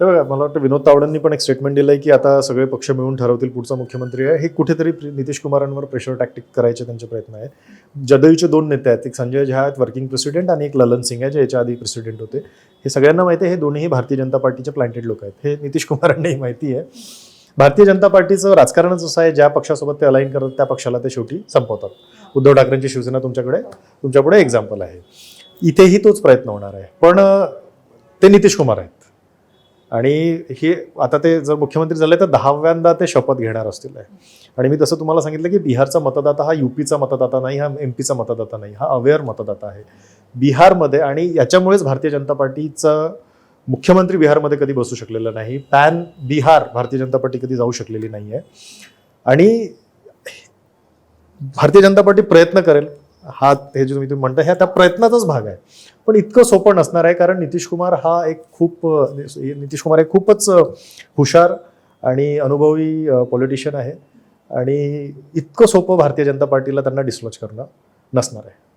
तर बघा, मला वाटतं विनोद तावडेंनी पण एक स्टेटमेंट दिलंय की आता सगळे पक्ष मिळून ठरवतील पुढचा मुख्यमंत्री आहे. हे कुठेतरी नितीश कुमारांवर प्रेशर टॅक्टिक करायचे त्यांचे प्रयत्न आहेत. जदयूचे 2 नेते आहेत, एक संजय झा आहेत वर्किंग प्रेसिडेंट आणि एक ललन सिंग आहे जे याच्या आधी प्रेसिडेंट होते. हे सगळ्यांना माहिती आहे, हे दोन्ही भारतीय जनता पार्टीचे प्लांटेड लोक आहेत. हे नितीश कुमारांनाही माहिती आहे. भारतीय जनता पार्टीचं राजकारणच असं आहे, ज्या पक्षासोबत ते अलाईन करतात त्या पक्षाला ते शेवटी संपवतात. उद्धव ठाकरेंची शिवसेना तुमच्यापुढे एक्झाम्पल आहे. इथेही तोच प्रयत्न होणार आहे. पण ते नितीश कुमार आहेत आणि हे आता ते जर मुख्यमंत्री झाले तर 10व्यांदा ते शपथ घेणार असतील आहे. आणि मी तसं तुम्हाला सांगितलं की बिहारचा मतदाता हा यूपीचा मतदाता नाही, हा एमपीचा मतदाता नाही, हा अवेअर मतदाता आहे बिहारमध्ये. आणि याच्यामुळेच भारतीय जनता पार्टीचं मुख्यमंत्री बिहारमध्ये कधी बसू शकलेला नाही. पॅन बिहार भारतीय जनता पार्टी कधी जाऊ शकलेली नाही आहे. आणि भारतीय जनता पार्टी प्रयत्न करेल, हे जे तुम्ही म्हणता ह्या त्या प्रयत्नाचाच भाग आहे. पण इतकं सोपं नसणार आहे, कारण नितीश कुमार एक खूपच हुशार आणि अनुभवी पॉलिटिशियन आहे. आणि इतकं सोपं भारतीय जनता पार्टीला त्यांना डिसलॉज करणं नसणार आहे.